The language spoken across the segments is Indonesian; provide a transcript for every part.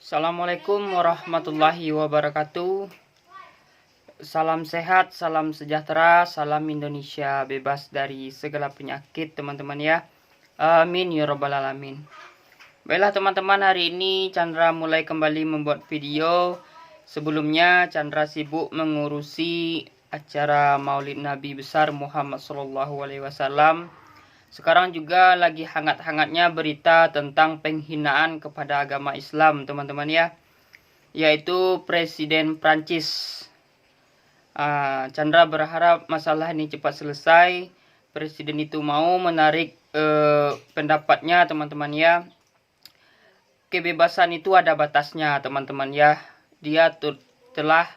Assalamualaikum warahmatullahi wabarakatuh. Salam sehat, salam sejahtera, salam Indonesia bebas dari segala penyakit teman-teman ya. Amin ya rabbal alamin. Baiklah teman-teman, hari ini Chandra mulai kembali membuat video. Sebelumnya Chandra sibuk mengurusi acara Maulid Nabi besar Muhammad SAW. Sekarang juga lagi hangat-hangatnya berita tentang penghinaan kepada agama Islam teman-teman ya, yaitu Presiden Prancis. Chandra berharap masalah ini cepat selesai. Presiden itu mau menarik pendapatnya teman-teman ya. Kebebasan itu ada batasnya teman-teman ya. Dia telah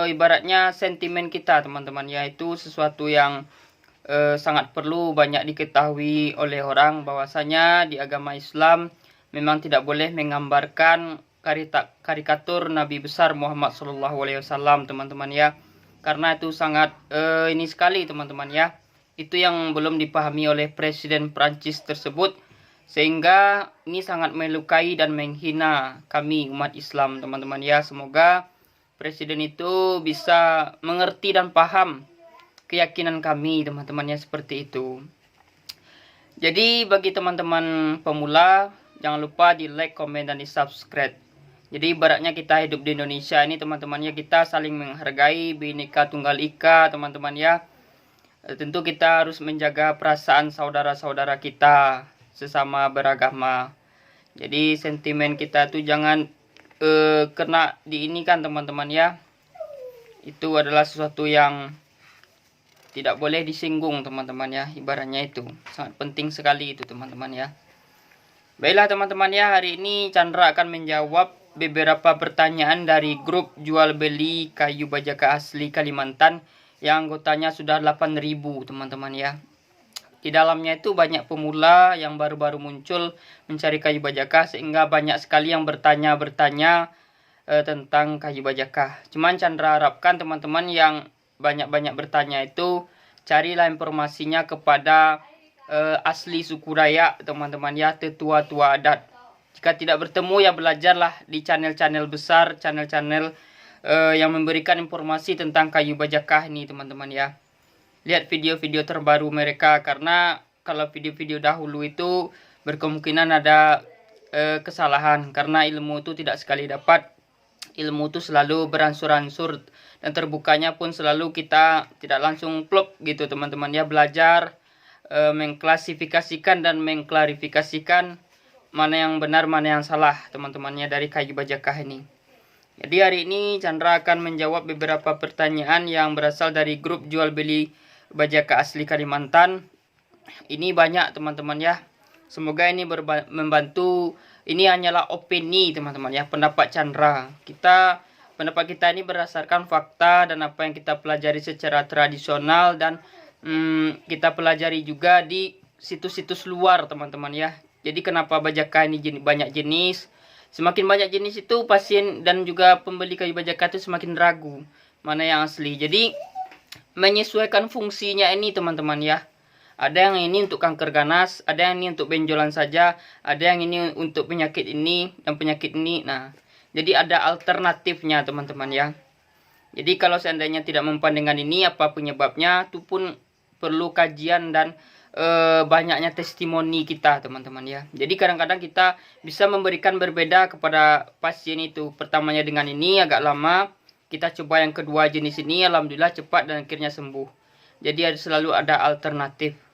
ibaratnya sentimen kita teman-teman ya, itu sesuatu yang sangat perlu banyak diketahui oleh orang, bahwasanya di agama Islam memang tidak boleh menggambarkan karikatur Nabi besar Muhammad SAW teman-teman ya, karena itu sangat ini sekali teman-teman ya. Itu yang belum dipahami oleh Presiden Prancis tersebut, sehingga ini sangat melukai dan menghina kami umat Islam teman-teman ya. Semoga Presiden itu bisa mengerti dan paham keyakinan kami teman-temannya seperti itu. Jadi bagi teman-teman pemula, jangan lupa di like, komen, dan di subscribe. Jadi ibaratnya kita hidup di Indonesia ini teman-temannya, kita saling menghargai Bhinneka Tunggal Ika teman-teman ya. Tentu kita harus menjaga perasaan saudara-saudara kita sesama beragama. Jadi sentimen kita tuh jangan kena diinikan teman-teman ya. Itu adalah sesuatu yang tidak boleh disinggung teman-teman ya, ibaratnya itu sangat penting sekali itu teman-teman ya. Baiklah teman-teman ya, hari ini Chandra akan menjawab beberapa pertanyaan dari grup jual beli kayu bajaka asli Kalimantan yang anggotanya sudah 8.000 teman-teman ya. Di dalamnya itu banyak pemula yang baru-baru muncul mencari kayu bajaka, sehingga banyak sekali yang bertanya tentang kayu bajaka. Cuman Chandra harapkan teman-teman yang banyak-banyak bertanya itu carilah informasinya kepada asli suku Dayak teman-teman ya, tetua-tua adat. Jika tidak bertemu ya belajarlah di channel-channel besar, channel-channel yang memberikan informasi tentang kayu bajaka ini teman-teman ya. Lihat video-video terbaru mereka, karena kalau video-video dahulu itu berkemungkinan ada kesalahan, karena ilmu itu tidak sekali dapat. Ilmu itu selalu beransur-ansur, dan terbukanya pun selalu kita tidak langsung plop gitu teman-teman ya. Belajar mengklasifikasikan dan mengklarifikasikan mana yang benar mana yang salah teman-temannya dari kayu bajakah ini. Jadi hari ini Chandra akan menjawab beberapa pertanyaan yang berasal dari grup jual beli bajaka asli Kalimantan. Ini banyak teman-teman ya. Semoga ini membantu. Ini hanyalah opini teman-teman ya, pendapat Chandra. Pendapat kita ini berdasarkan fakta dan apa yang kita pelajari secara tradisional, dan kita pelajari juga di situs-situs luar teman-teman ya. Jadi kenapa bajaka ini banyak jenis? Semakin banyak jenis itu pasien dan juga pembeli kayu bajaka itu semakin ragu mana yang asli. Jadi menyesuaikan fungsinya ini teman-teman ya. Ada yang ini untuk kanker ganas, ada yang ini untuk benjolan saja, ada yang ini untuk penyakit ini dan penyakit ini. Nah, jadi ada alternatifnya teman-teman ya. Jadi kalau seandainya tidak mempan dengan ini, apa penyebabnya, itu pun perlu kajian dan banyaknya testimoni kita teman-teman ya. Jadi kadang-kadang kita bisa memberikan berbeda kepada pasien itu. Pertamanya dengan ini agak lama, kita coba yang kedua jenis ini, alhamdulillah cepat dan akhirnya sembuh. Jadi selalu ada alternatif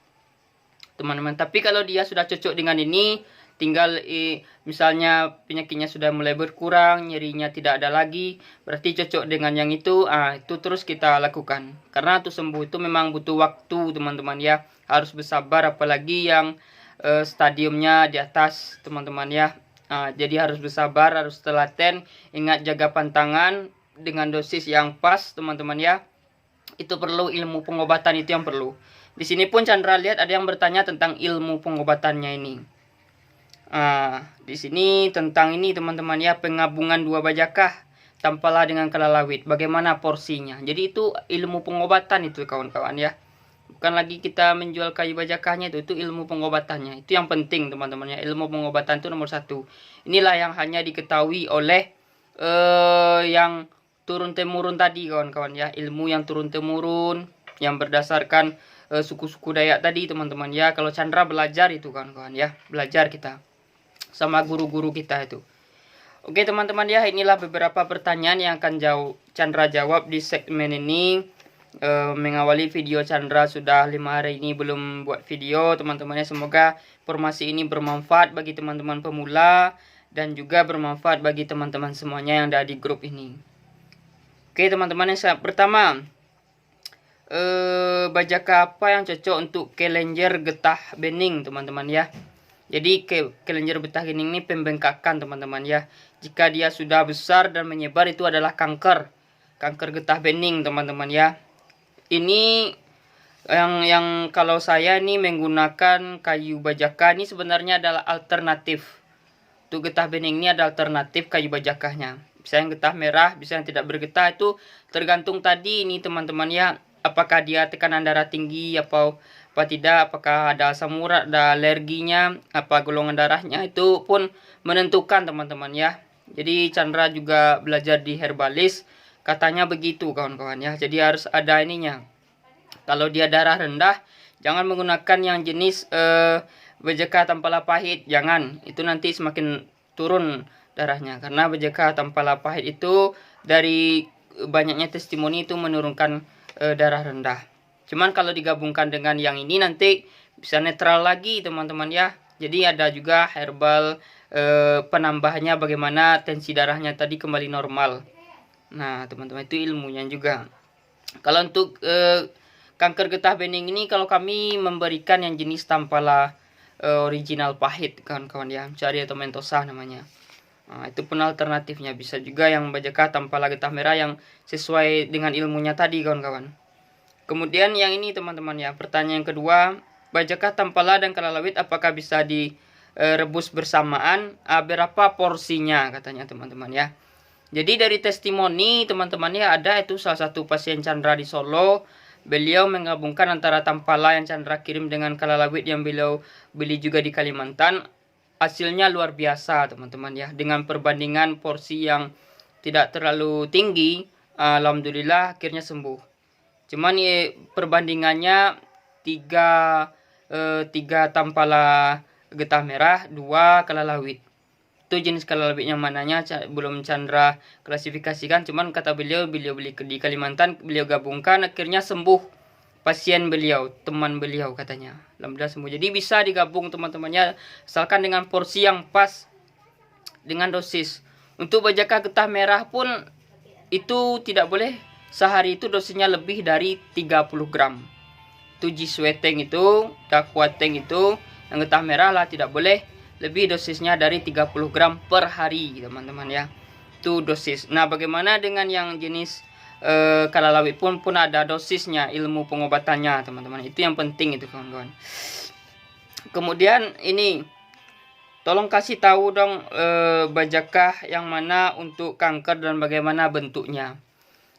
teman-teman. Tapi kalau dia sudah cocok dengan ini, tinggal misalnya penyakitnya sudah mulai berkurang, nyerinya tidak ada lagi, berarti cocok dengan yang itu. Itu terus kita lakukan, karena untuk sembuh itu memang butuh waktu teman-teman ya. Harus bersabar, apalagi yang stadiumnya di atas teman-teman ya. Jadi harus bersabar, harus telaten, ingat jaga pantangan dengan dosis yang pas teman-teman ya. Itu perlu ilmu pengobatan, itu yang perlu. Di sini pun Chandra lihat ada yang bertanya tentang ilmu pengobatannya ini. Di sini tentang ini teman-teman ya, penggabungan dua bajakah tampalah dengan kelalawit, bagaimana porsinya. Jadi itu ilmu pengobatan itu kawan-kawan ya. bukan lagi kita menjual kayu bajakahnya, itu ilmu pengobatannya. Itu yang penting teman-teman ya, ilmu pengobatan itu nomor satu. Inilah yang hanya diketahui oleh yang turun temurun tadi kawan-kawan ya, ilmu yang turun temurun yang berdasarkan suku-suku Dayak tadi teman-teman ya. Kalau Chandra belajar itu kawan-kawan ya, belajar kita sama guru-guru kita itu. Oke teman-teman ya, inilah beberapa pertanyaan yang akan Chandra jawab di segmen ini. Mengawali video Chandra sudah 5 hari ini belum buat video teman-teman ya. Semoga informasi ini bermanfaat bagi teman-teman pemula dan juga bermanfaat bagi teman-teman semuanya yang ada di grup ini. Oke teman-teman, yang pertama, bajakah apa yang cocok untuk kelenjer getah bening teman-teman ya. Jadi kelenjer getah bening ini pembengkakan teman-teman ya. Jika dia sudah besar dan menyebar itu adalah kanker getah bening teman-teman ya. Ini yang kalau saya ini menggunakan kayu bajakah ini sebenarnya adalah alternatif. Untuk getah bening ini ada alternatif kayu bajakahnya. Bisa yang getah merah, bisa yang tidak bergetah, itu tergantung tadi ini teman-teman ya. Apakah dia tekanan darah tinggi apa tidak, apakah ada asam urat, ada alerginya, apa golongan darahnya, itu pun menentukan teman-teman ya. Jadi Chandra juga belajar di herbalis, katanya begitu kawan-kawan ya. Jadi harus ada ininya. Kalau dia darah rendah, jangan menggunakan yang jenis bajakah tampala pahit, jangan. Itu nanti semakin turun darahnya, karena bajakah tampala pahit itu dari banyaknya testimoni itu menurunkan darah rendah. Cuman kalau digabungkan dengan yang ini nanti bisa netral lagi teman-teman ya. Jadi ada juga herbal penambahnya bagaimana tensi darahnya tadi kembali normal. Nah teman-teman, itu ilmunya juga. Kalau untuk kanker getah bening ini, kalau kami memberikan yang jenis tampala original pahit kawan-kawan ya, cari atau mentosa namanya. Nah, itu pun alternatifnya. Bisa juga yang bajakah tampala getah merah yang sesuai dengan ilmunya tadi kawan-kawan. Kemudian yang ini teman-teman ya, pertanyaan yang kedua, bajakah tampala dan kalalawit apakah bisa direbus bersamaan? Berapa porsinya katanya teman-teman ya. Jadi dari testimoni teman-teman ya, ada itu salah satu pasien Chandra di Solo, beliau menggabungkan antara tampala yang Chandra kirim dengan kalalawit yang beliau beli juga di Kalimantan. Hasilnya luar biasa teman-teman ya, dengan perbandingan porsi yang tidak terlalu tinggi, alhamdulillah akhirnya sembuh. Cuman ya, perbandingannya 3 tampala getah merah, 2 kalalawit. Itu jenis kalalawit yang mananya belum Chandra klasifikasikan, cuman kata beliau beli di Kalimantan, beliau gabungkan akhirnya sembuh. Pasien beliau, teman beliau katanya, alhamdulillah sembuh. Jadi bisa digabung teman-temannya, asalkan dengan porsi yang pas dengan dosis. Untuk bajakah getah merah pun itu tidak boleh sehari itu dosisnya lebih dari 30 gram. Itu jisweteng itu, dakwateng itu, yang getah merah lah tidak boleh lebih dosisnya dari 30 gram per hari teman-teman ya. Itu dosis. Nah bagaimana dengan yang jenis kalalawit pun ada dosisnya, ilmu pengobatannya teman-teman. Itu yang penting itu kawan-kawan. Kemudian ini tolong kasih tahu dong bajakah yang mana untuk kanker dan bagaimana bentuknya.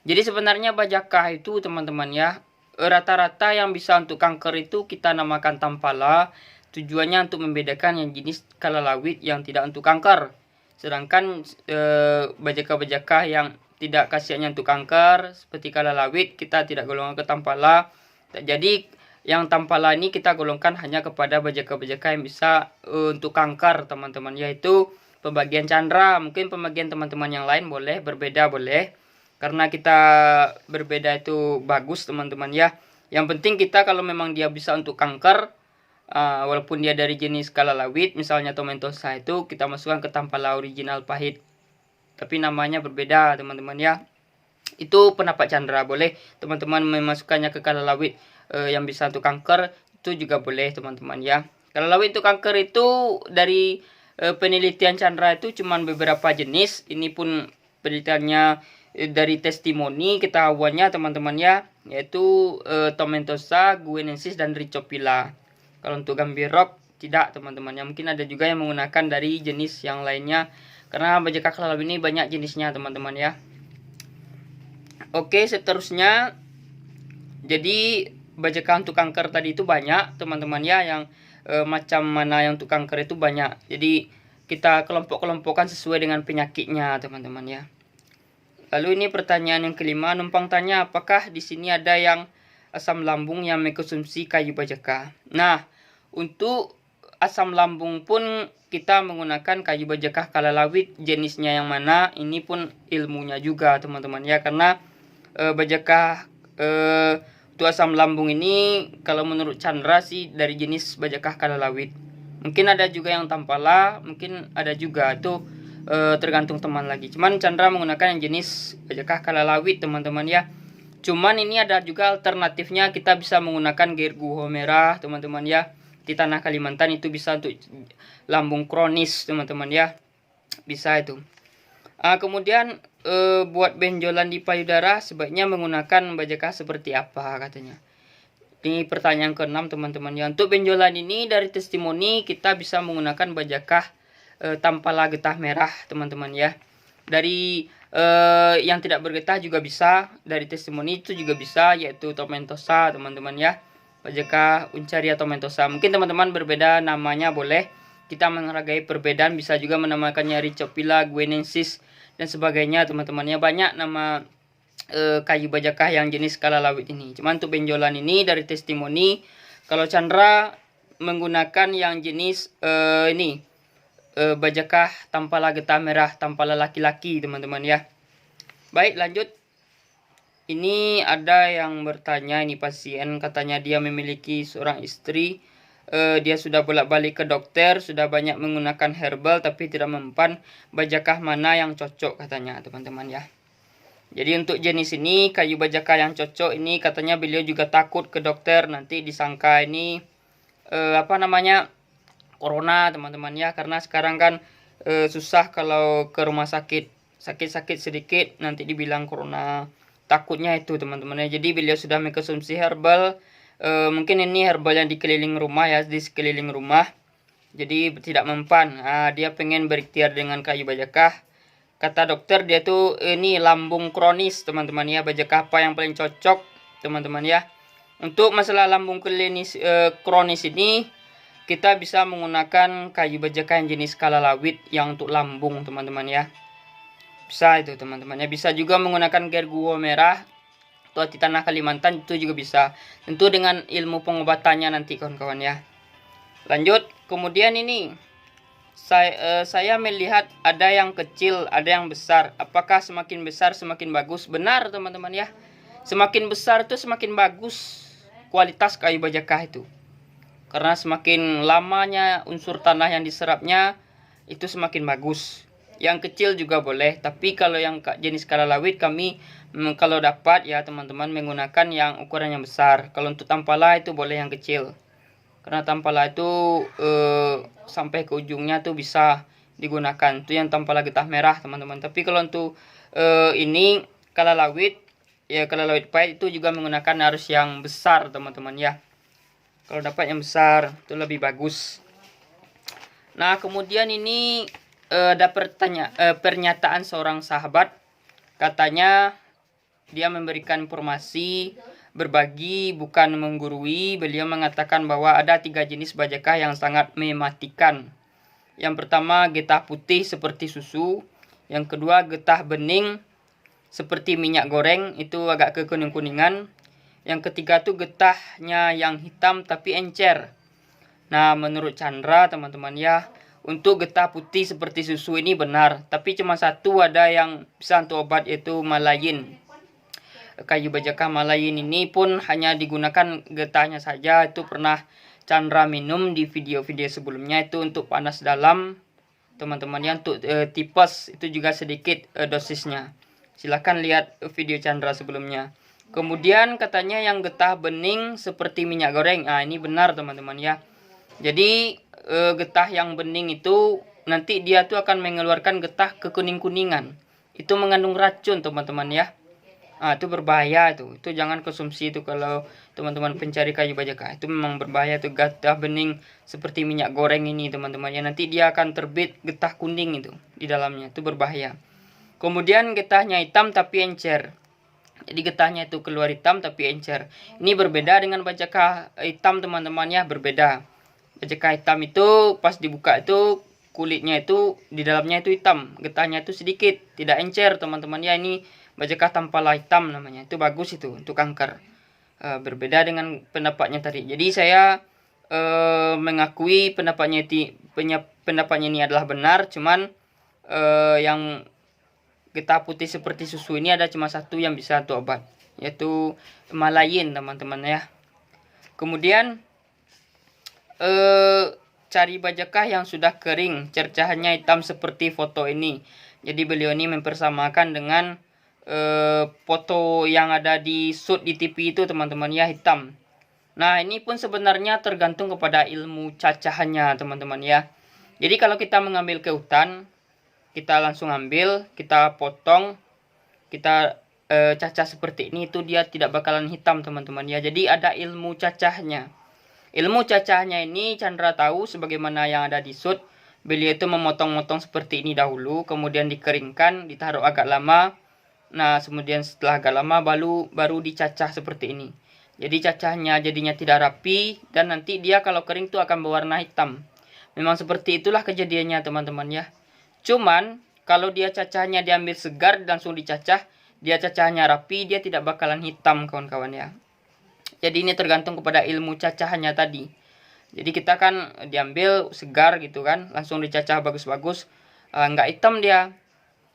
Jadi sebenarnya bajakah itu teman-teman ya, rata-rata yang bisa untuk kanker itu kita namakan tampala. Tujuannya untuk membedakan yang jenis kalalawit yang tidak untuk kanker. Sedangkan bajakah-bajakah yang tidak khasiatnya untuk kanker seperti kalalawit kita tidak golongkan ke tampala. Jadi yang tampala ini kita golongkan hanya kepada bajakah-bajakah yang bisa untuk kanker teman-teman, yaitu pembagian Chandra. Mungkin pembagian teman-teman yang lain boleh berbeda, boleh, karena kita berbeda itu bagus teman-teman ya. Yang penting kita kalau memang dia bisa untuk kanker, walaupun dia dari jenis kalalawit misalnya tomentosa, itu kita masukkan ke tampala original pahit, tapi namanya berbeda teman-teman ya. Itu pendapat Chandra, boleh teman-teman memasukkannya ke kalalawit yang bisa untuk kanker, itu juga boleh teman-teman ya. Kalalawit untuk kanker itu dari penelitian Chandra itu cuman beberapa jenis. Ini pun penelitiannya dari testimoni ketahuannya teman-teman ya, yaitu tomentosa, guinensis dan rhizophylla. Kalau untuk gambirop tidak teman-teman ya. Mungkin ada juga yang menggunakan dari jenis yang lainnya, karena bajakah kalalawit ini banyak jenisnya teman-teman ya. Oke, seterusnya, jadi bajaka untuk kanker tadi itu banyak teman-teman ya, yang macam mana yang untuk kanker itu banyak. Jadi kita kelompok-kelompokkan sesuai dengan penyakitnya teman-teman ya. Lalu ini pertanyaan yang kelima, numpang tanya apakah di sini ada yang asam lambung yang mengkonsumsi kayu bajaka. Nah, untuk asam lambung pun kita menggunakan kayu bajaka kalalawit, jenisnya yang mana ini pun ilmunya juga teman-teman ya, karena bajaka untuk asam lambung ini kalau menurut Chandra sih dari jenis bajaka kalalawit. Mungkin ada juga yang tampala, mungkin ada juga, itu tergantung teman lagi. Cuman Chandra menggunakan yang jenis bajaka kalalawit teman-teman ya. Cuman ini ada juga alternatifnya, kita bisa menggunakan gerguho merah teman-teman ya. Di tanah Kalimantan itu bisa untuk lambung kronis teman-teman ya. Bisa itu. Kemudian buat benjolan di payudara sebaiknya menggunakan bajaka seperti apa katanya. Ini pertanyaan ke-6 teman-teman ya. Untuk benjolan ini dari testimoni kita bisa menggunakan bajaka tampala getah merah teman-teman ya. Dari yang tidak bergetah juga bisa, dari testimoni itu juga bisa, yaitu tomentosa teman-teman ya. Bajaka uncaria tomentosa. Mungkin teman-teman berbeda namanya, boleh. Kita menghargai perbedaan, bisa juga menamakannya Rhizophylla guinensis dan sebagainya teman-teman ya. Banyak nama kayu bajaka yang jenis kalalawit ini. Cuman untuk benjolan ini dari testimoni, kalau Chandra menggunakan yang jenis ini bajaka tampala getah merah, tampala laki-laki teman-teman ya. Baik, lanjut. Ini ada yang bertanya, ini pasien katanya dia memiliki seorang istri, dia sudah bolak-balik ke dokter, sudah banyak menggunakan herbal tapi tidak mempan, bajaka mana yang cocok katanya teman-teman ya. Jadi untuk jenis ini kayu bajaka yang cocok ini katanya beliau juga takut ke dokter nanti disangka ini corona teman-teman ya, karena sekarang kan susah kalau ke rumah sakit, sakit-sakit sedikit nanti dibilang corona, takutnya itu teman-teman ya. Jadi beliau sudah mengkonsumsi herbal, mungkin ini herbal yang di keliling rumah ya, di sekeliling rumah, jadi tidak mempan. Dia pengen berikhtiar dengan kayu bajaka. Kata dokter dia tuh ini lambung kronis teman-teman ya, bajaka apa yang paling cocok teman-teman ya. Untuk masalah lambung kronis ini kita bisa menggunakan kayu bajaka yang jenis kalalawit yang untuk lambung teman-teman ya. Bisa itu teman-teman ya. Bisa juga menggunakan gerguo merah atau di tanah Kalimantan, itu juga bisa. Tentu dengan ilmu pengobatannya nanti kawan-kawan ya. Lanjut, kemudian ini saya melihat ada yang kecil, ada yang besar. Apakah semakin besar semakin bagus? Benar teman-teman ya. Semakin besar itu semakin bagus kualitas kayu bajaka itu. Karena semakin lamanya unsur tanah yang diserapnya itu semakin bagus. Yang kecil juga boleh, tapi kalau yang jenis kalalawit kami kalau dapat ya teman-teman menggunakan yang ukuran yang besar. Kalau untuk tampala itu boleh yang kecil. Karena tampala itu sampai ke ujungnya tuh bisa digunakan. Itu yang tampala getah merah teman-teman. Tapi kalau untuk ini kalalawit ya, kalalawit pahit itu juga menggunakan harus yang besar teman-teman ya. Kalau dapat yang besar itu lebih bagus. Nah kemudian ini ada pernyataan seorang sahabat, katanya dia memberikan informasi, berbagi bukan menggurui. Beliau mengatakan bahwa ada 3 jenis bajaka yang sangat mematikan. Yang pertama getah putih seperti susu, yang kedua getah bening seperti minyak goreng, itu agak kekuning-kuningan. Yang ketiga tuh getahnya yang hitam tapi encer. Nah menurut Chandra teman-teman ya, untuk getah putih seperti susu ini benar, tapi cuma satu ada yang bisa untuk obat, yaitu malayin. Kayu bajaka malayin ini pun hanya digunakan getahnya saja. Itu pernah Chandra minum di video-video sebelumnya, itu untuk panas dalam teman-teman ya. Untuk tipes itu juga sedikit dosisnya, silahkan lihat video Chandra sebelumnya. Kemudian katanya yang getah bening seperti minyak goreng. Ini benar teman-teman ya. Jadi getah yang bening itu nanti dia tuh akan mengeluarkan getah kekuning-kuningan. Itu mengandung racun teman-teman ya. Itu berbahaya itu. Itu jangan konsumsi itu kalau teman-teman pencari kayu bajaka. Itu memang berbahaya tuh getah bening seperti minyak goreng ini teman-teman ya. Nanti dia akan terbit getah kuning itu di dalamnya. Itu berbahaya. Kemudian getahnya hitam tapi encer. Jadi getahnya itu keluar hitam tapi encer. Ini berbeda dengan bajaka hitam teman-teman ya, berbeda. Bajaka hitam itu pas dibuka itu kulitnya itu di dalamnya itu hitam, getahnya itu sedikit, tidak encer teman-teman ya. Ini bajaka tampala hitam namanya. Itu bagus itu untuk kanker. Berbeda dengan pendapatnya tadi. Jadi saya mengakui pendapatnya ini adalah benar, cuman yang getah putih seperti susu ini ada cuma satu yang bisa untuk obat, yaitu malayin teman-teman ya. Kemudian cari bajakah yang sudah kering, cercahannya hitam seperti foto ini. Jadi beliau ini mempersamakan dengan foto yang ada di shoot di TV itu teman-teman ya, hitam. Nah ini pun sebenarnya tergantung kepada ilmu cacahannya teman-teman ya. Jadi kalau kita mengambil ke hutan, kita langsung ambil, kita potong, kita cacah seperti ini, itu dia tidak bakalan hitam teman-teman ya. Jadi ada ilmu cacahnya. Ilmu cacahnya ini Chandra tahu sebagaimana yang ada di shoot. Beliau itu memotong-motong seperti ini dahulu, kemudian dikeringkan, ditaruh agak lama. Nah kemudian setelah agak lama baru dicacah seperti ini. Jadi cacahnya jadinya tidak rapi, dan nanti dia kalau kering itu akan berwarna hitam. Memang seperti itulah kejadiannya teman-teman ya. Cuman kalau dia cacahnya diambil segar langsung dicacah, dia cacahnya rapi, dia tidak bakalan hitam kawan-kawan ya. Jadi ini tergantung kepada ilmu cacahannya tadi. Jadi kita kan diambil segar gitu kan, langsung dicacah bagus-bagus, nggak hitam dia.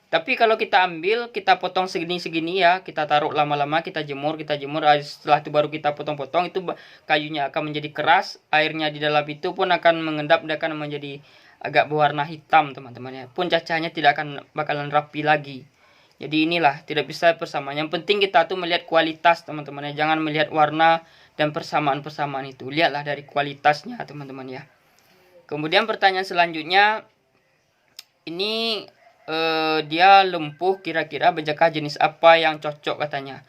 Tapi kalau kita ambil, kita potong segini-segini ya, kita taruh lama-lama, kita jemur, setelah itu baru kita potong-potong, itu kayunya akan menjadi keras, airnya di dalam itu pun akan mengendap dan akan menjadi agak berwarna hitam teman-teman ya. Pun cacahnya tidak akan bakalan rapi lagi. Jadi inilah, tidak bisa persamaan. Yang penting kita tuh melihat kualitas teman-teman ya. Jangan melihat warna dan persamaan-persamaan itu. Lihatlah dari kualitasnya teman-teman ya. Kemudian pertanyaan selanjutnya, ini dia lumpuh, kira-kira bajaka jenis apa yang cocok katanya.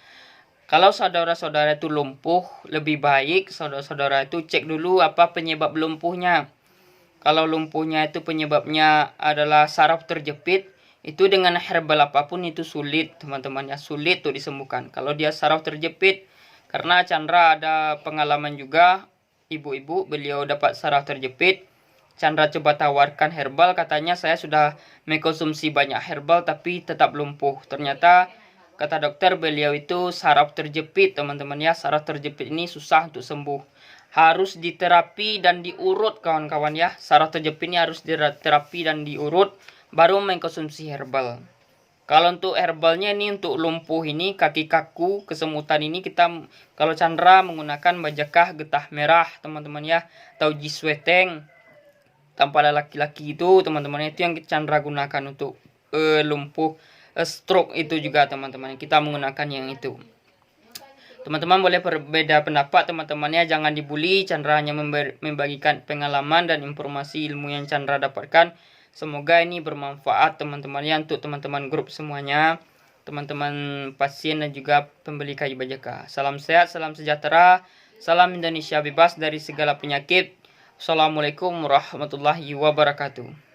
Kalau saudara-saudara itu lumpuh, lebih baik saudara-saudara itu cek dulu apa penyebab lumpuhnya. Kalau lumpuhnya itu penyebabnya adalah saraf terjepit, itu dengan herbal apapun itu sulit teman-teman ya, sulit tuh disembuhkan. Kalau dia saraf terjepit, karena Chandra ada pengalaman juga, ibu-ibu beliau dapat saraf terjepit. Chandra coba tawarkan herbal, katanya saya sudah mengkonsumsi banyak herbal tapi tetap lumpuh. Ternyata kata dokter beliau itu saraf terjepit teman-teman ya. Saraf terjepit ini susah untuk sembuh, harus diterapi dan diurut kawan-kawan ya. Saraf terjepit ini harus diterapi dan diurut baru mengkonsumsi herbal. Kalau untuk herbalnya ini untuk lumpuh ini, kaki kaku, kesemutan ini, kita kalau Chandra menggunakan bajakah getah merah teman-teman ya, atau jisweteng tampala laki-laki itu teman-teman, itu yang Chandra gunakan untuk lumpuh, stroke itu juga teman-teman, kita menggunakan yang itu. Teman-teman boleh berbeda pendapat teman-teman ya, jangan dibully. Chandra hanya membagikan pengalaman dan informasi ilmu yang Chandra dapatkan. Semoga ini bermanfaat teman-teman ya, untuk teman-teman grup semuanya, teman-teman pasien dan juga pembeli kayu bajaka. Salam sehat, salam sejahtera, salam Indonesia bebas dari segala penyakit. Assalamualaikum warahmatullahi wabarakatuh.